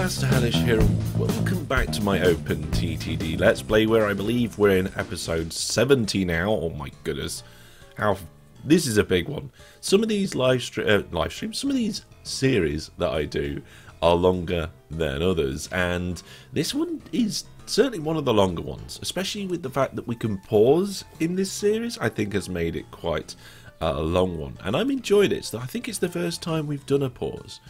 Master Hellish here, and welcome back to my OpenTTD Let's Play, where I believe we're in episode 70 now. Oh my goodness, this is a big one. Some of these live streams, some of these series that I do are longer than others, and this one is certainly one of the longer ones, especially with the fact that we can pause in this series. I think has made it quite a long one, and I'm enjoying it. So I think it's the first time we've done a pause.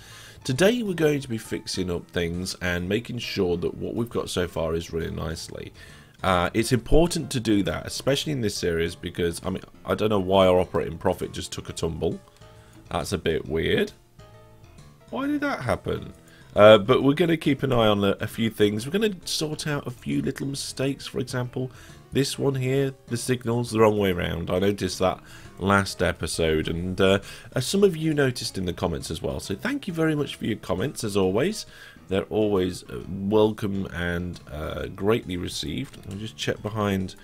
Today we're going to be fixing up things and making sure that what we've got so far is running nicely. It's important to do that, especially in this series, because I mean, I don't know why our operating profit just took a tumble. That's a bit weird. Why did that happen? But we're going to keep an eye on a few things. We're going to sort out a few little mistakes. For example, this one here, the signal's the wrong way around. I noticed that last episode, and some of you noticed in the comments as well. So thank you very much for your comments, as always. They're always welcome and greatly received. I'll just check behind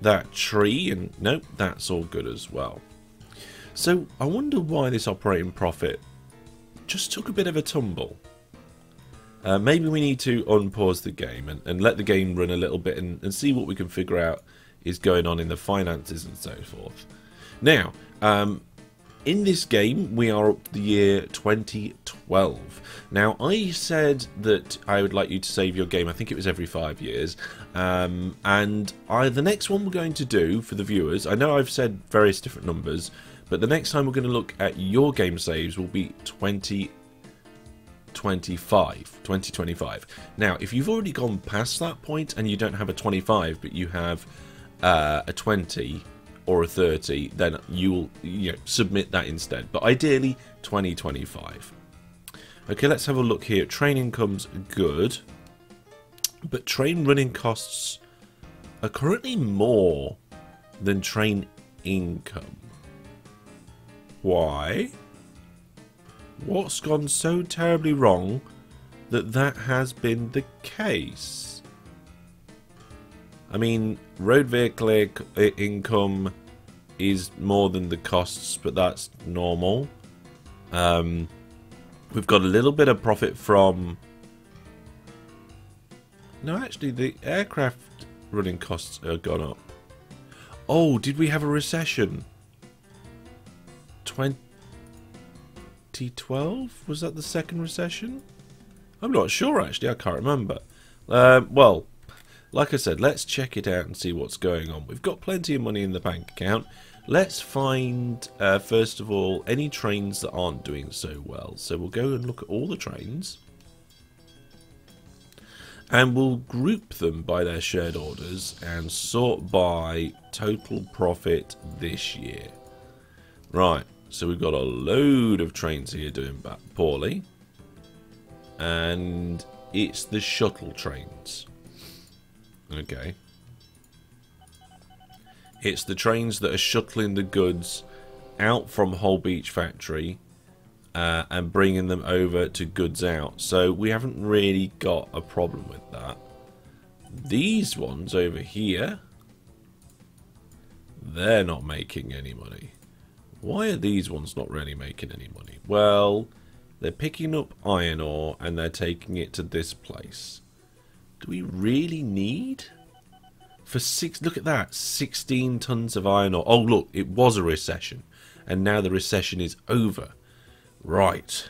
that tree, and nope, that's all good as well. So I wonder why this operating profit just took a bit of a tumble. Maybe we need to unpause the game and let the game run a little bit and see what we can figure out is going on in the finances and so forth. Now, in this game, we are up to the year 2012. Now, I said that I would like you to save your game. I think it was every 5 years. And the next one we're going to do for the viewers, I know I've said various different numbers, but the next time we're going to look at your game saves will be 2025. Now, if you've already gone past that point and you don't have a 25, but you have a 20 or a 30, then you'll submit that instead. But ideally, 2025. Okay, let's have a look here. Train income's good, but train running costs are currently more than train income. Why? What's gone so terribly wrong that has been the case? I mean, road vehicle income is more than the costs, but that's normal. We've got a little bit of profit from... No, actually, the aircraft running costs have gone up. Oh, did we have a recession? 2012? Was that the second recession? I'm not sure, actually. I can't remember. Well, like I said, let's check it out and see what's going on. We've got plenty of money in the bank account. Let's find, first of all, any trains that aren't doing so well. So we'll go and look at all the trains. And we'll group them by their shared orders and sort by total profit this year. Right, so we've got a load of trains here doing poorly. And it's the shuttle trains. Okay. It's the trains that are shuttling the goods out from Hull Beach factory and bringing them over to goods out. So we haven't really got a problem with that. These ones over here, they're not making any money. Why are these ones not really making any money? Well, they're picking up iron ore and they're taking it to this place. Do we really need... look at that, 16 tons of iron ore. Oh, look, it was a recession. And now the recession is over. Right.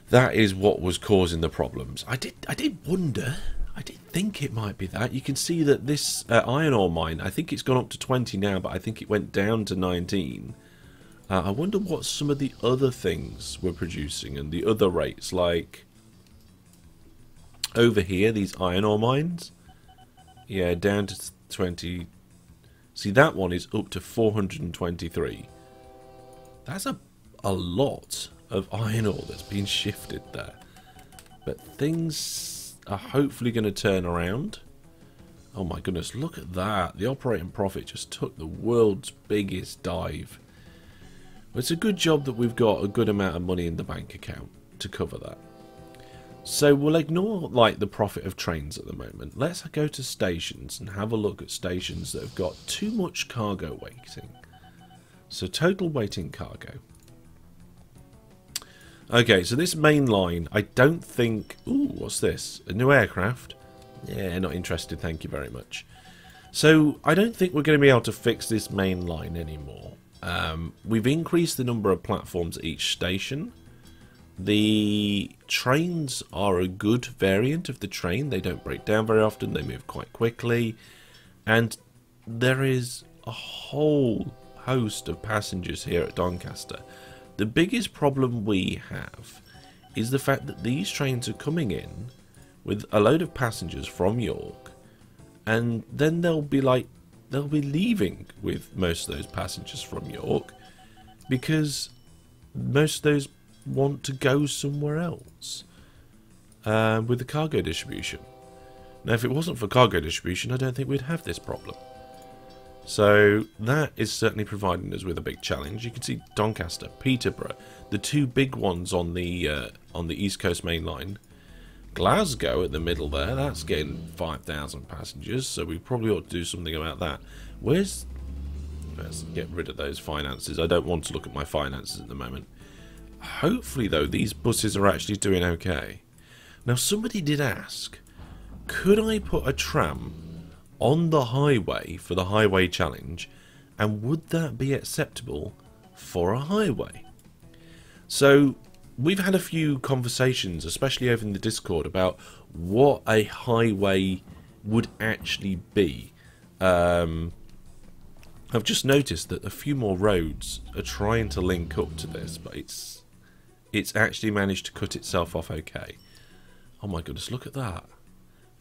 That is what was causing the problems. I did wonder. I did think it might be that. You can see that this iron ore mine, I think it's gone up to 20 now, but I think it went down to 19. I wonder what some of the other things were producing and the other rates, like... Over here, these iron ore mines. Yeah, down to 20. See, that one is up to 423. That's a lot of iron ore that's been shifted there. But things are hopefully going to turn around. Oh my goodness, look at that. The operating profit just took the world's biggest dive. Well, it's a good job that we've got a good amount of money in the bank account to cover that. So we'll ignore the profit of trains at the moment. Let's go to stations and have a look at stations that have got too much cargo waiting. So total waiting cargo. Okay, so this main line, I don't think... Ooh, what's this? A new aircraft? Yeah, not interested, thank you very much. So, I don't think we're going to be able to fix this main line anymore. We've increased the number of platforms at each station. The trains are a good variant of the train. They don't break down very often, they move quite quickly. And there is a whole host of passengers here at Doncaster. The biggest problem we have is the fact that these trains are coming in with a load of passengers from York, and then they'll be leaving with most of those passengers from York because most of those want to go somewhere else with the cargo distribution. Now, if it wasn't for cargo distribution, I don't think we'd have this problem. So that is certainly providing us with a big challenge. You can see Doncaster, Peterborough, the two big ones on the East Coast Main Line. Glasgow at the middle there, that's getting 5,000 passengers, so we probably ought to do something about that. Let's get rid of those finances. I don't want to look at my finances at the moment. Hopefully, though, these buses are actually doing okay. Now, somebody did ask, could I put a tram on the highway for the highway challenge, and would that be acceptable for a highway? So we've had a few conversations, especially over in the Discord, about what a highway would actually be. I've just noticed that a few more roads are trying to link up to this, but it's actually managed to cut itself off okay. Oh my goodness, look at that.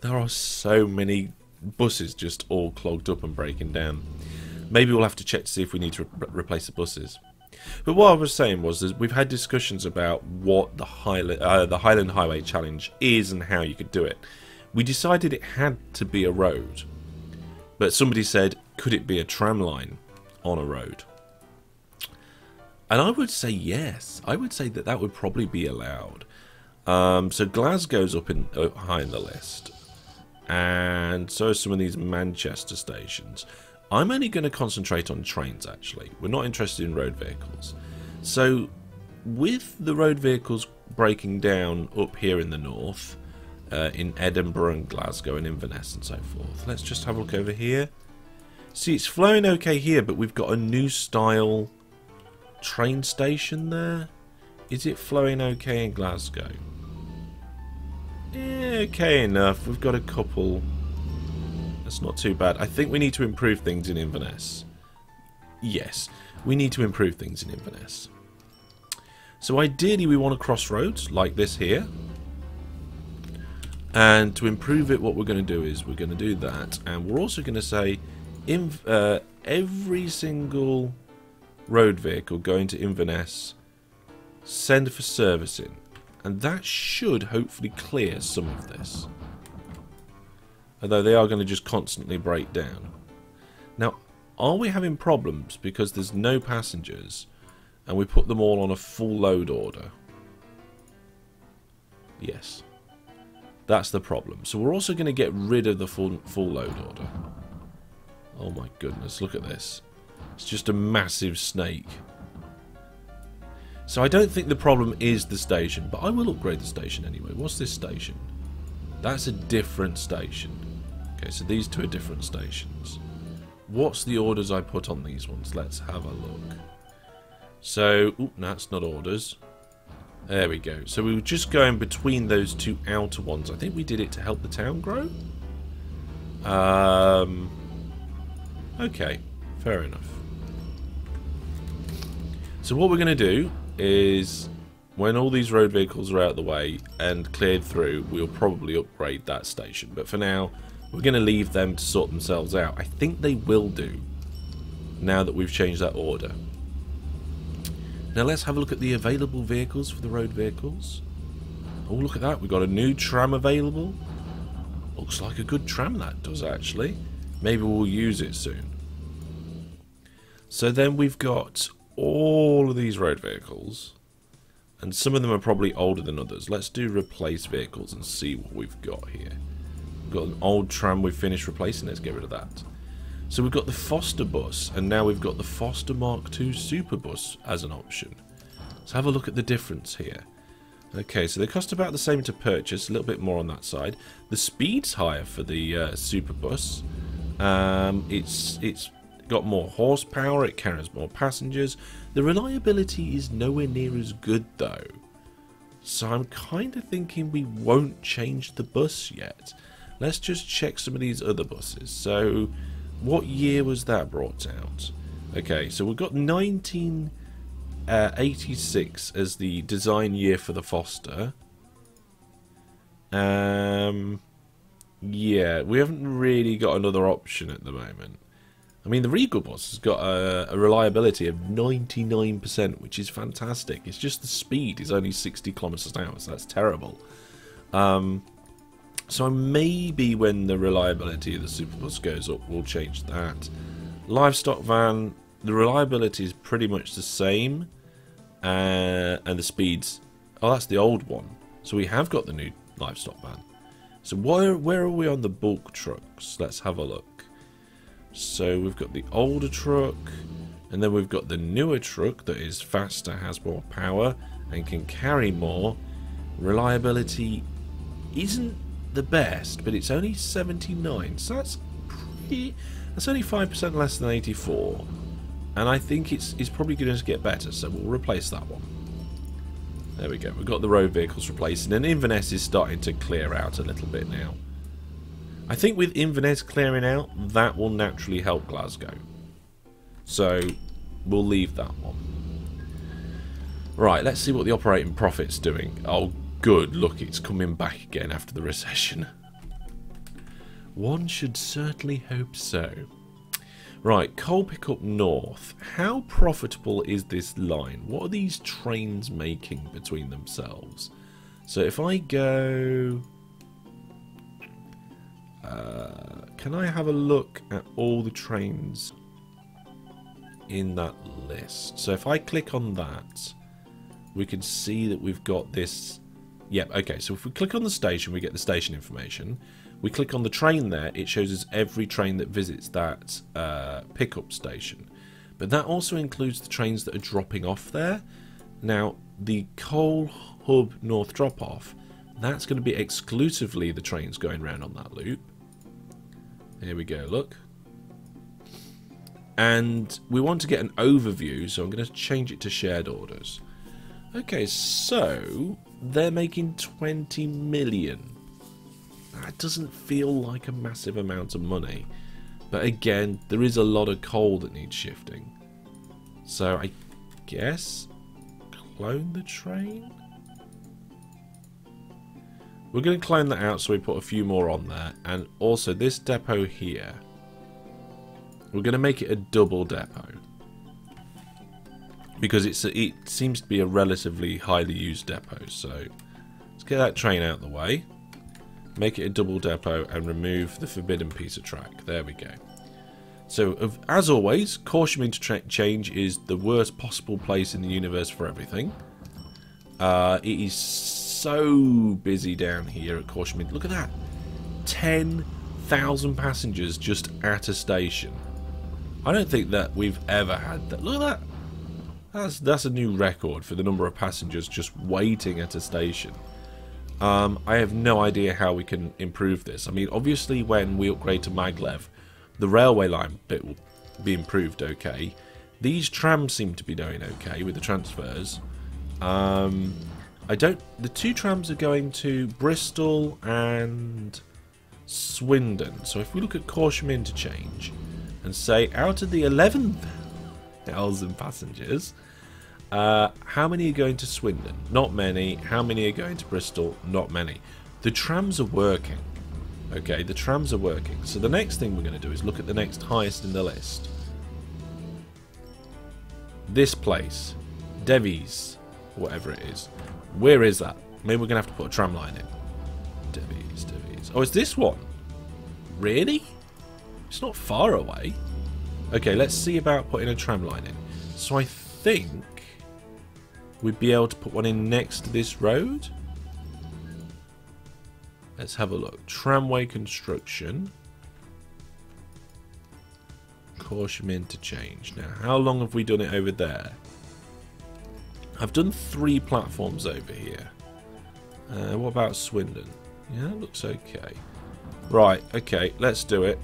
There are so many buses just all clogged up and breaking down. Maybe we'll have to check to see if we need to replace the buses. But what I was saying was that we've had discussions about what the Highland Highway Challenge is and how you could do it. We decided it had to be a road, but somebody said, could it be a tram line on a road? And I would say yes. I would say that that would probably be allowed. So Glasgow's up high in the list, and so are some of these Manchester stations. I'm only going to concentrate on trains, actually. We're not interested in road vehicles. So with the road vehicles breaking down up here in the north, in Edinburgh and Glasgow and Inverness and so forth, let's just have a look over here. See, it's flowing okay here, but we've got a new style train station there. Is it flowing okay in Glasgow? Yeah, okay enough. We've got a couple. That's not too bad. I think we need to improve things in Inverness. Yes, we need to improve things in Inverness. So ideally we want a crossroads like this here. And to improve it, what we're going to do is we're going to do that. And we're also going to say every single road vehicle going to Inverness, send for servicing. And that should hopefully clear some of this. Although they are going to just constantly break down. Now, are we having problems because there's no passengers and we put them all on a full load order? Yes. That's the problem. So we're also going to get rid of the full load order. Oh my goodness, look at this. It's just a massive snake. So I don't think the problem is the station, but I will upgrade the station anyway. What's this station? That's a different station. Okay, so these two are different stations. What's the orders I put on these ones? Let's have a look. So, no, that's not orders. There we go. So we were just going between those two outer ones. I think we did it to help the town grow. Okay, fair enough. So what we're going to do is, when all these road vehicles are out of the way and cleared through, we'll probably upgrade that station. But for now, we're going to leave them to sort themselves out. I think they will do, now that we've changed that order. Now let's have a look at the available vehicles for the road vehicles. Oh, look at that. We've got a new tram available. Looks like a good tram, that does, actually. Maybe we'll use it soon. So then we've got all of these road vehicles. And some of them are probably older than others. Let's do replace vehicles and see what we've got here. We've got an old tram we've finished replacing. Let's get rid of that. So we've got the Foster bus, and now we've got the Foster Mark II Superbus as an option. Let's have a look at the difference here. Okay, so they cost about the same to purchase, a little bit more on that side. The speed's higher for the Superbus. It's got more horsepower, it carries more passengers. The reliability is nowhere near as good though. So I'm kind of thinking we won't change the bus yet. Let's just check some of these other buses. So what year was that brought out? Okay, so we've got 1986 as the design year for the Foster. Yeah, we haven't really got another option at the moment. I mean, the Regal bus has got a reliability of 99%, which is fantastic. It's just the speed is only 60 kilometers an hour, so that's terrible. So maybe when the reliability of the Superbus goes up, we'll change that. Livestock van, the reliability is pretty much the same, and the speeds. Oh, that's the old one. So we have got the new livestock van. So where are we on the bulk trucks? Let's have a look. So we've got the older truck, and then we've got the newer truck that is faster, has more power, and can carry more. Reliability isn't the best, but it's only 79, so that's only 5% less than 84. And I think it's probably going to get better, so we'll replace that one. There we go, we've got the road vehicles replacing, and Inverness is starting to clear out a little bit now. I think with Inverness clearing out, that will naturally help Glasgow. So, we'll leave that one. Right, let's see what the operating profit's doing. Oh, good, look, it's coming back again after the recession. One should certainly hope so. Right, coal pickup north. How profitable is this line? What are these trains making between themselves? So if I go... can I have a look at all the trains in that list? So if I click on that, we can see that we've got this. Yep, okay, so if we click on the station, we get the station information. We click on the train there, it shows us every train that visits that pickup station. But that also includes the trains that are dropping off there. Now, the Coal Hub North drop-off, that's going to be exclusively the trains going around on that loop. Here we go, look. And we want to get an overview, so I'm going to change it to shared orders. Okay, so they're making 20 million. That doesn't feel like a massive amount of money. But again, there is a lot of coal that needs shifting. So I guess clone the train? We're going to clone that out, so we put a few more on there. And also this depot here, we're going to make it a double depot. Because it seems to be a relatively highly used depot. So let's get that train out of the way. Make it a double depot and remove the forbidden piece of track. There we go. So as always, Corsham Interchange is the worst possible place in the universe for everything. It is so busy down here at Corsham. Look at that. 10,000 passengers just at a station. I don't think that we've ever had that. Look at that. That's a new record for the number of passengers just waiting at a station. I have no idea how we can improve this. I mean, obviously when we upgrade to MacLeod, the railway line bit will be improved okay. These trams seem to be doing okay with the transfers. The two trams are going to Bristol and Swindon. So if we look at Corsham Interchange and say out of the 11,000 passengers, how many are going to Swindon? Not many. How many are going to Bristol? Not many. The trams are working. Okay, the trams are working. So the next thing we're going to do is look at the next highest in the list. This place. Devies. Whatever it is. Where is that? Maybe we're going to have to put a tram line in. Devies. Oh, it's this one. Really? It's not far away. Okay, let's see about putting a tram line in. So I think we'd be able to put one in next to this road. Let's have a look. Tramway construction. Corsham Interchange. Now, how long have we done it over there? I've done 3 platforms over here. What about Swindon? Yeah, that looks okay. Right, okay, let's do it.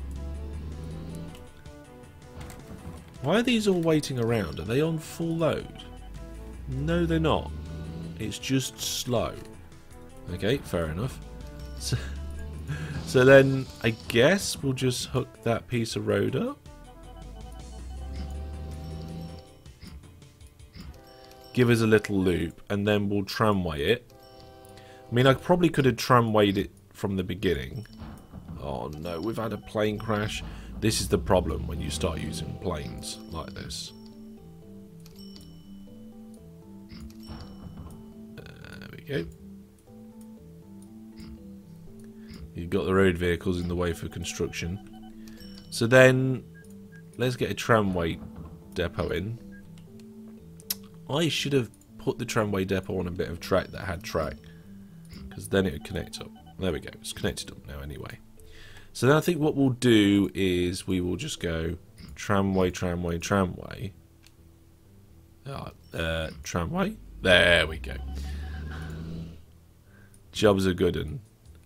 Why are these all waiting around? Are they on full load? No, they're not. It's just slow. Okay, fair enough. So then, I guess we'll just hook that piece of road up. Give us a little loop, and then we'll tramway it. I mean, I probably could have tramwayed it from the beginning. Oh no, we've had a plane crash. This is the problem when you start using planes like this. There we go. You've got the road vehicles in the way for construction. So then, let's get a tramway depot in. I should have put the tramway depot on a bit of track that had track, because then it would connect up. There we go, it's connected up now anyway. So then I think what we'll do is we will just go tramway, tramway, tramway. Tramway? There we go. Jobs are good.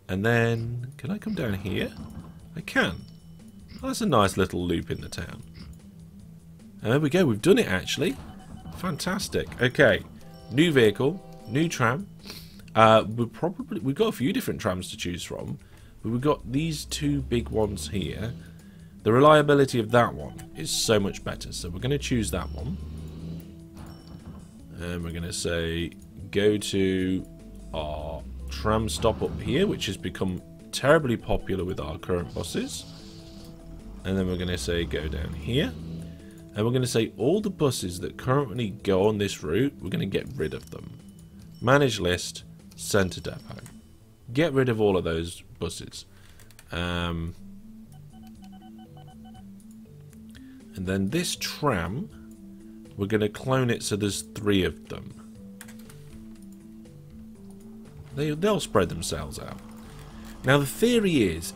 And then, can I come down here? I can. Oh, that's a nice little loop in the town. And there we go, we've done it actually. Fantastic. Okay, new vehicle, new tram. We've got a few different trams to choose from. But we've got these two big ones here. The reliability of that one is so much better. So we're going to choose that one. And we're going to say, go to our tram stop up here, which has become terribly popular with our current buses. And then we're going to say, go down here. And we're going to say, all the buses that currently go on this route, we're going to get rid of them. Manage list, centre depot. Get rid of all of those buses. And then this tram, we're going to clone it so there's 3 of them. They'll spread themselves out. Now the theory is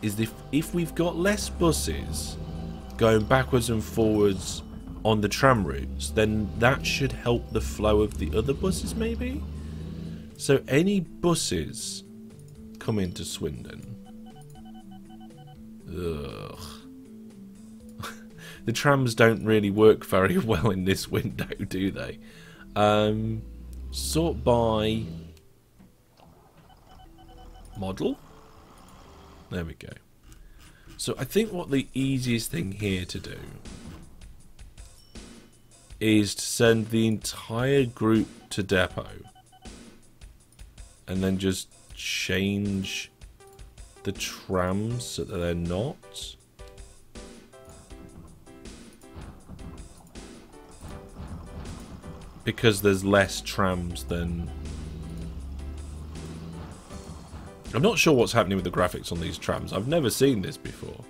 if we've got less buses going backwards and forwards on the tram routes, then that should help the flow of the other buses maybe? So any buses come into Swindon. Ugh. The trams don't really work very well in this window, do they? Sort by model. There we go. So I think what the easiest thing here to do is to send the entire group to depot and then just change the trams so that they're not. Because there's less trams than... I'm not sure what's happening with the graphics on these trams. I've never seen this before.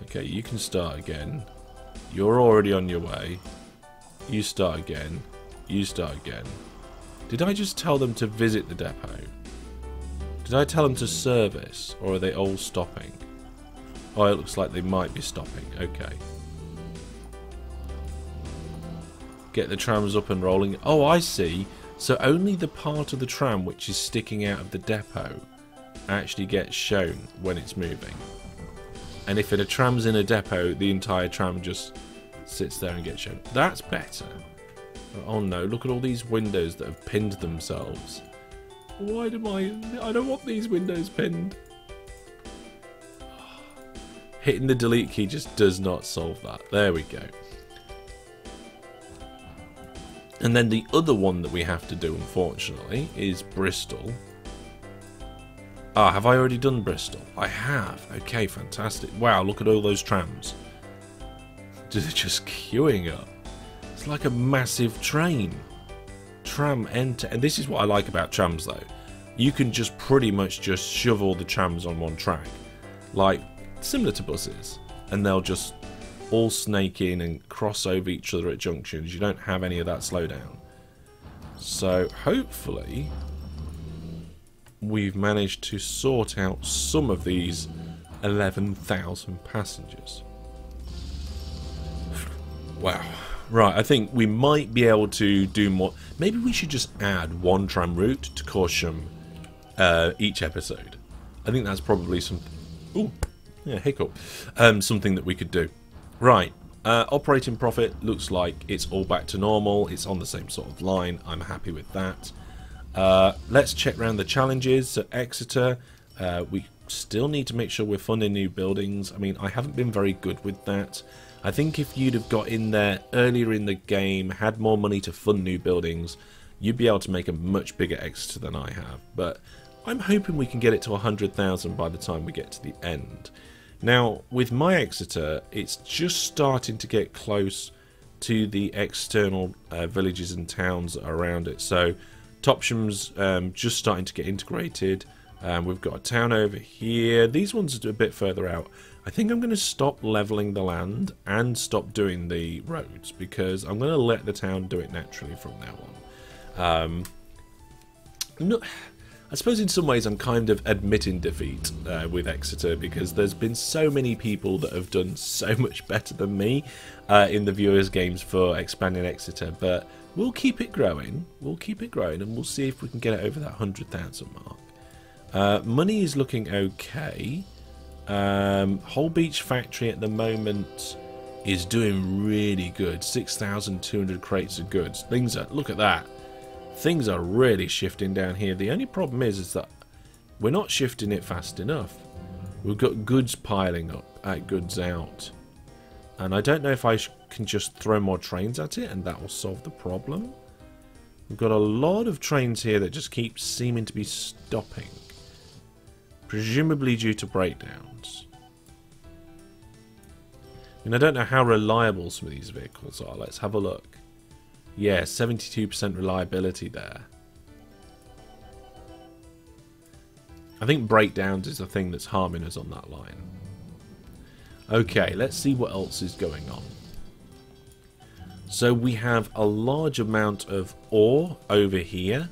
Okay, you can start again. You're already on your way. You start again. You start again. Did I just tell them to visit the depot? Did I tell them to service? Or are they all stopping? Oh, it looks like they might be stopping. Okay. Get the trams up and rolling. Oh, I see. So only the part of the tram which is sticking out of the depot actually gets shown when it's moving. And if a tram's in a depot, the entire tram just sits there and gets shown. That's better. Oh no, look at all these windows that have pinned themselves. Why do I don't want these windows pinned. Hitting the delete key just does not solve that. There we go. And then the other one that we have to do, unfortunately, is Bristol. Ah, have I already done Bristol? I have. Okay, fantastic. Wow, look at all those trams. They're just queuing up. It's like a massive train. Tram end to end. This is what I like about trams, though. You can just pretty much just shove all the trams on one track. Like, similar to buses. And they'll just all snake in and cross over each other at junctions. You don't have any of that slowdown. So hopefully we've managed to sort out some of these 11,000 passengers. Wow. Right, I think we might be able to do more. Maybe we should just add one tram route to Corsham each episode. I think that's probably something. Ooh, yeah, hiccup. Something that we could do. Right, operating profit looks like it's all back to normal. It's on the same sort of line. I'm happy with that. Let's check around the challenges. So Exeter, we still need to make sure we're funding new buildings. I mean, I haven't been very good with that. I think if you'd have got in there earlier in the game, had more money to fund new buildings, you'd be able to make a much bigger Exeter than I have. But I'm hoping we can get it to 100,000 by the time we get to the end. Now, with my Exeter, it's just starting to get close to the external villages and towns around it. So Topsham's just starting to get integrated. We've got a town over here. These ones are a bit further out. I think I'm going to stop leveling the land and stop doing the roads because I'm going to let the town do it naturally from now on. I suppose in some ways I'm kind of admitting defeat with Exeter because there's been so many people that have done so much better than me in the viewers' games for expanding Exeter, but we'll keep it growing. We'll keep it growing and we'll see if we can get it over that 100,000 mark. Money is looking okay. Whole Beach Factory at the moment is doing really good. 6,200 crates of goods. Things are, look at that. Things are really shifting down here. The only problem is that we're not shifting it fast enough. We've got goods piling up, goods out. And I don't know if I can just throw more trains at it and that will solve the problem. We've got a lot of trains here that just keep seeming to be stopping. Presumably due to breakdowns. And I don't know how reliable some of these vehicles are. Let's have a look. Yeah, 72% reliability there. I think breakdowns is the thing that's harming us on that line. Okay, let's see what else is going on. So we have a large amount of ore over here.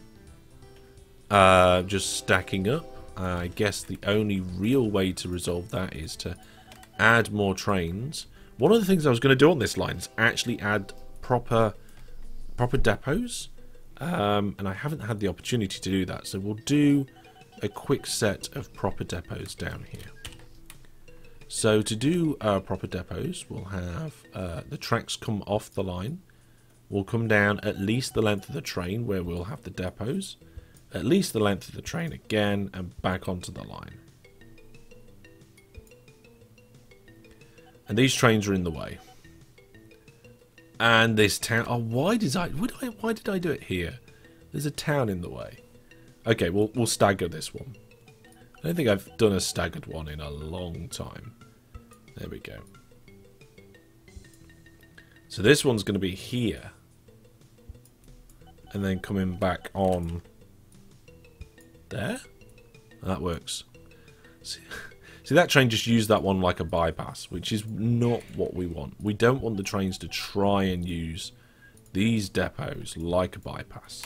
Just stacking up. I guess the only real way to resolve that is to add more trains. One of the things I was going to do on this line is actually add proper depots, and I haven't had the opportunity to do that, so we'll do a quick set of proper depots down here. So to do proper depots, we'll have the tracks come off the line. We'll come down at least the length of the train where we'll have the depots. At least the length of the train again and back onto the line. And these trains are in the way. And this town... Oh, why did I do it here? There's a town in the way. Okay, we'll stagger this one. I don't think I've done a staggered one in a long time. There we go. So this one's going to be here. And then coming back on... there? That works. See, that train just used that one like a bypass, which is not what we want. We don't want the trains to try and use these depots like a bypass.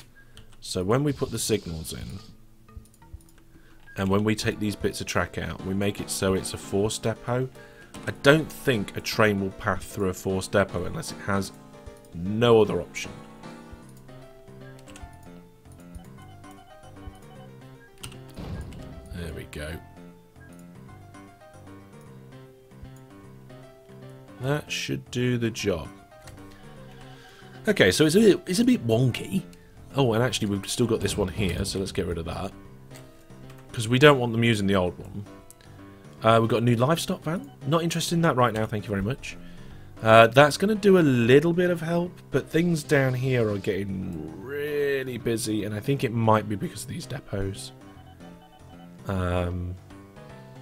So when we put the signals in, and when we take these bits of track out, we make it so it's a forced depot. I don't think a train will pass through a forced depot unless it has no other option. There we go. That should do the job. Okay, so it's a bit wonky. Oh, and actually we've still got this one here, so let's get rid of that. Because we don't want them using the old one. We've got a new livestock van. Not interested in that right now, thank you very much. That's going to do a little bit of help, but things down here are getting really busy, and I think it might be because of these depots.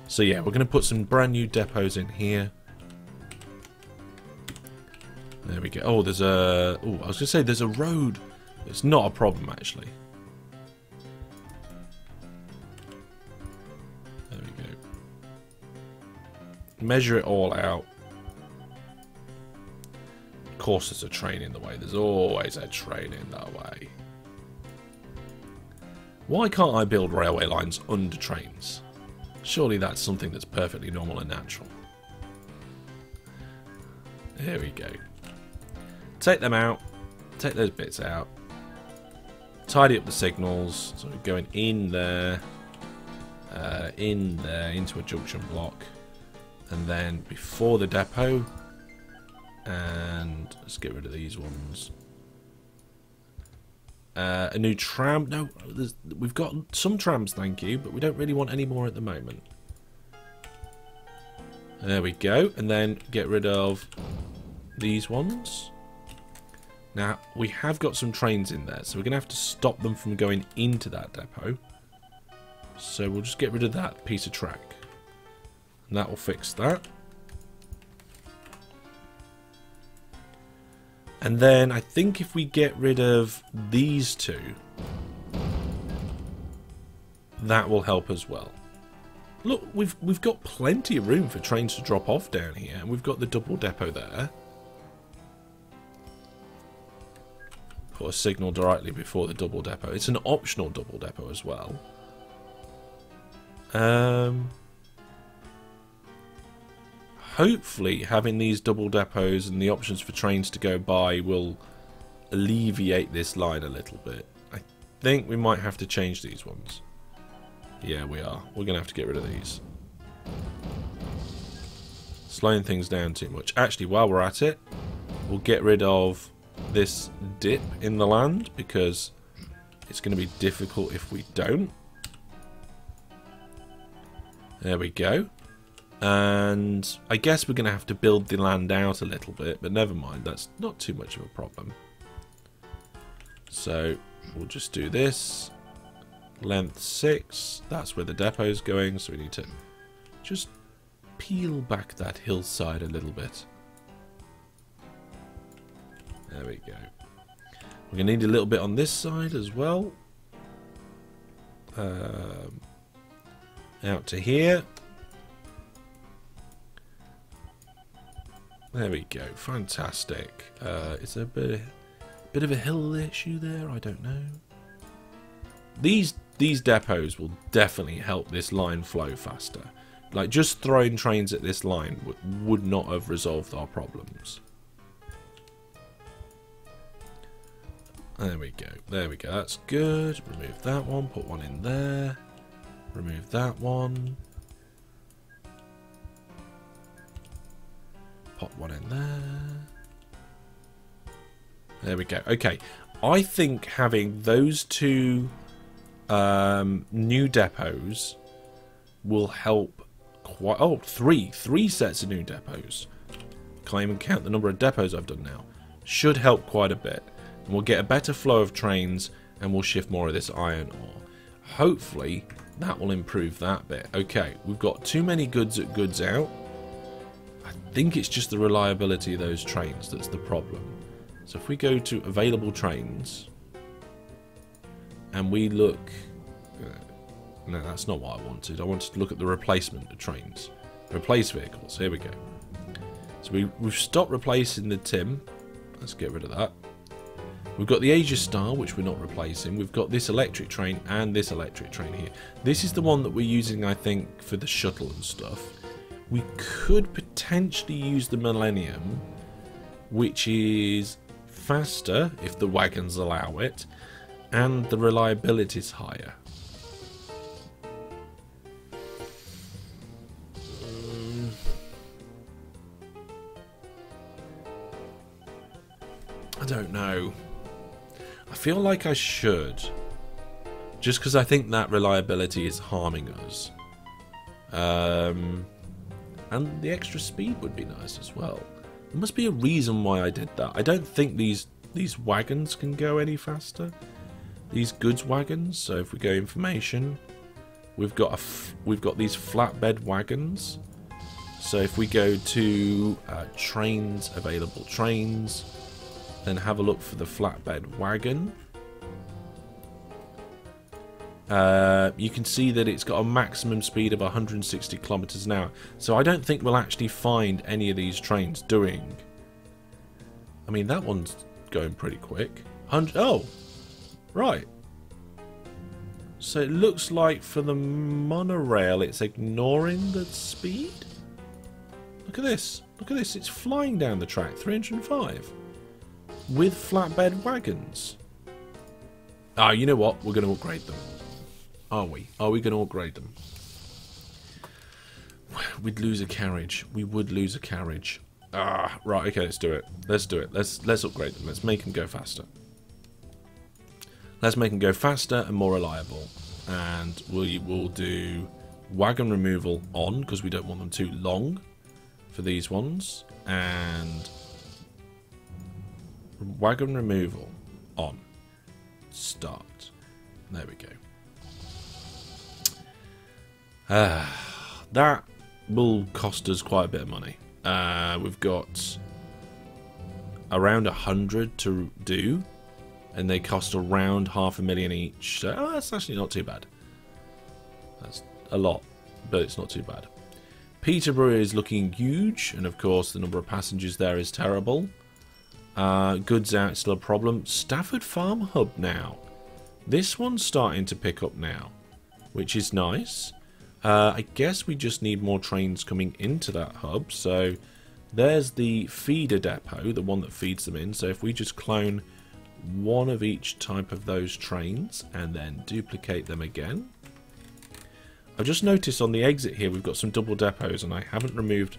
So yeah, we're going to put some brand new depots in here. There we go. Oh, there's a... Oh, I was going to say there's a road. It's not a problem, actually. There we go. Measure it all out. Of course there's a train in the way. There's always a train in the way. Why can't I build railway lines under trains? Surely that's something that's perfectly normal and natural. There we go. take them out. Take those bits out. Tidy up the signals. So we're going in there, into a junction block. And then before the depot. And let's get rid of these ones. A new tram. No, we've got some trams, thank you, but we don't really want any more at the moment. There we go. And then get rid of these ones. Now, we have got some trains in there, so we're going to have to stop them from going into that depot. So we'll just get rid of that piece of track. And that will fix that. And then I think if we get rid of these two, that will help as well. Look, we've got plenty of room for trains to drop off down here, and we've got the double depot there. Put a signal directly before the double depot. It's an optional double depot as well. Hopefully having these double depots and the options for trains to go by will alleviate this line a little bit. I think we might have to change these ones. Yeah, we are. We're going to have to get rid of these. Slowing things down too much. Actually, while we're at it, we'll get rid of this dip in the land because it's going to be difficult if we don't. There we go. And I guess we're going to have to build the land out a little bit, but never mind, that's not too much of a problem. So we'll just do this. Length 6, that's where the depot's going, so we need to just peel back that hillside a little bit. There we go. We're going to need a little bit on this side as well. Out to here. There we go. Fantastic. Is there a bit of a hill issue there? I don't know. These depots will definitely help this line flow faster. Like, just throwing trains at this line would not have resolved our problems. There we go. There we go. That's good. Remove that one. Put one in there. Remove that one. Pop one in there. There we go. Okay. I think having those two new depots will help quite... Oh, three sets of new depots. Can't even count the number of depots I've done now. Should help quite a bit. And we'll get a better flow of trains and we'll shift more of this iron ore. Hopefully that will improve that bit. Okay, we've got too many goods at goods out. I think it's just the reliability of those trains that's the problem. So if we go to available trains and we look... no, that's not what I wanted. I wanted to look at the replacement of trains. Replace vehicles. Here we go. So we've stopped replacing the Tim. Let's get rid of that. We've got the Asia Star, which we're not replacing. We've got this electric train and this electric train here. This is the one that we're using, I think, for the shuttle and stuff. We could potentially use the Millennium, which is faster, if the wagons allow it, and the reliability is higher. I don't know. I feel like I should. Just because I think that reliability is harming us. And the extra speed would be nice as well. There must be a reason why I did that. I don't think these wagons can go any faster. These goods wagons. So if we go information, we've got these flatbed wagons. So if we go to trains, available trains, then have a look for the flatbed wagon. You can see that it's got a maximum speed of 160 kilometers an hour. So I don't think we'll actually find any of these trains doing... I mean, that one's going pretty quick. Oh! Right. So it looks like for the monorail, it's ignoring the speed? Look at this. Look at this. It's flying down the track. 305. with flatbed wagons. Ah, you know what? We're going to upgrade them. Are we? Are we going to upgrade them? We'd lose a carriage. We would lose a carriage. Ah, right. Okay, let's do it. Let's do it. Let's upgrade them. Let's make them go faster. Let's make them go faster and more reliable. And we'll do wagon removal on, because we don't want them too long for these ones. And wagon removal on. Start. There we go. That will cost us quite a bit of money. We've got around 100 to do, and they cost around $500,000 each. So that's actually not too bad. That's a lot, but it's not too bad. Peterborough is looking huge, and of course the number of passengers there is terrible. Goods out still a problem. Stafford Farm Hub now. This one's starting to pick up now, which is nice. I guess we just need more trains coming into that hub. So there's the feeder depot, the one that feeds them in. So if we just clone one of each type of those trains and then duplicate them again. I've just noticed on the exit here we've got some double depots, and I haven't removed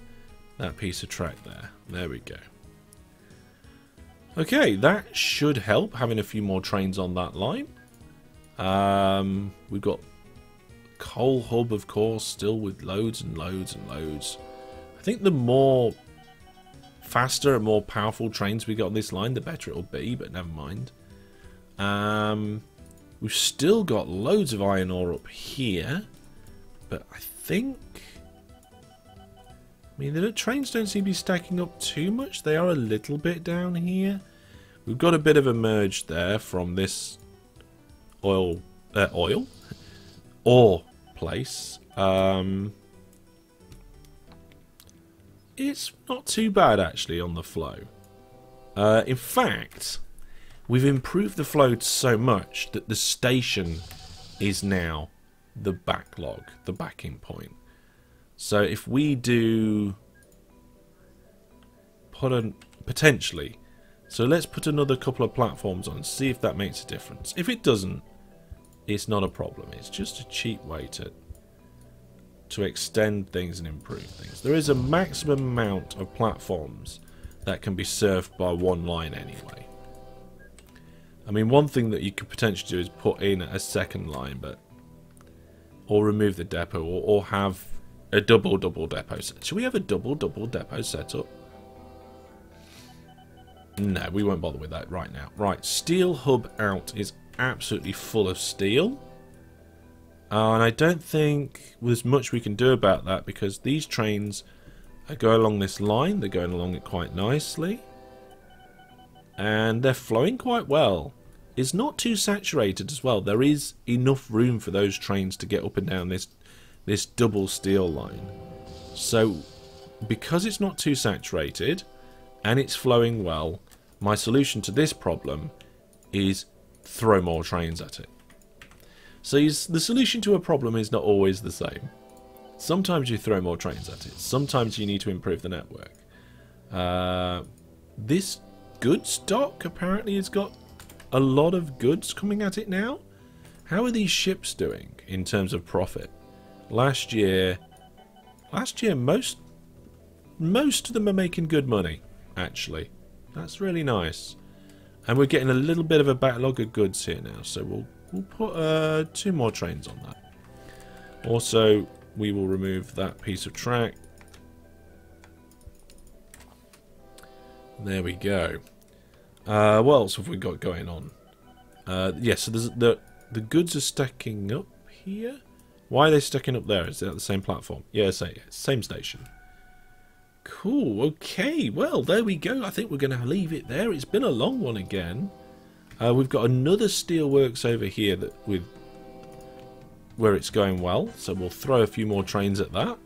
that piece of track there. There we go. Okay, that should help, having a few more trains on that line. We've got coal hub, of course, still with loads and loads and loads. I think the more faster and more powerful trains we got on this line, the better it'll be, but never mind. We've still got loads of iron ore up here, but I think... I mean, the trains don't seem to be stacking up too much. They are a little bit down here. We've got a bit of a merge there from this ore place. It's not too bad actually on the flow. In fact, we've improved the flow so much that the station is now the backlog, the backing point. So if we do potentially, so let's put another couple of platforms on, see if that makes a difference. If it doesn't, it's not a problem. It's just a cheap way to extend things and improve things. There is a maximum amount of platforms that can be served by one line anyway. I mean, one thing that you could potentially do is put in a second line, or remove the depot, or have a double depot set. Should we have a double depot set up? No, we won't bother with that right now. Right, steel hub out is absolutely full of steel. And I don't think there's much we can do about that, because these trains go along this line. They're going along it quite nicely. And they're flowing quite well. It's not too saturated as well. There is enough room for those trains to get up and down this double steel line. So because it's not too saturated and it's flowing well, my solution to this problem is throw more trains at it. So the solution to a problem is not always the same. Sometimes you throw more trains at it. Sometimes you need to improve the network. This goods stock apparently has got a lot of goods coming at it now. How are these ships doing in terms of profit? Last year most of them are making good money, actually. That's really nice. And we're getting a little bit of a backlog of goods here now, so we'll put 2 more trains on that. Also, we will remove that piece of track. There we go. What else have we got going on? Yeah, so there's the goods are stacking up here. Why are they stacking up there? Is it at the same platform? Yeah, same station. Cool, okay, well, there we go. I think we're going to leave it there. It's been a long one again. We've got another steelworks over here where it's going well, so we'll throw a few more trains at that.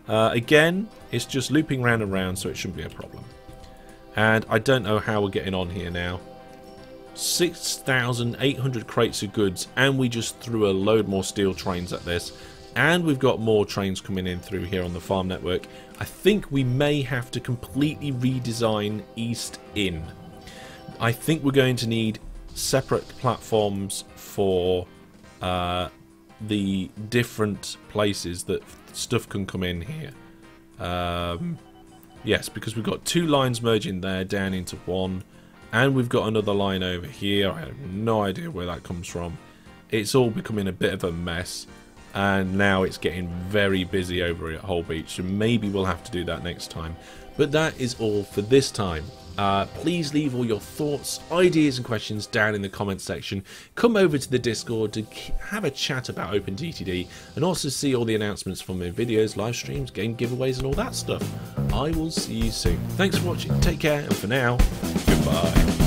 Again, it's just looping round and round, so it shouldn't be a problem. And I don't know how we're getting on here now. 6,800 crates of goods, and we just threw a load more steel trains at this. And we've got more trains coming in through here on the farm network. I think we may have to completely redesign East Inn. I think we're going to need separate platforms for the different places that stuff can come in here. Yes, because we've got 2 lines merging there down into one, and we've got another line over here. I have no idea where that comes from. It's all becoming a bit of a mess, and now it's getting very busy over at Whole Beach, so maybe we'll have to do that next time. But that is all for this time. Please leave all your thoughts, ideas and questions down in the comments section. Come over to the Discord to have a chat about OpenTTD and also see all the announcements from my videos, live streams, game giveaways and all that stuff. I will see you soon. Thanks for watching, take care, and for now, goodbye.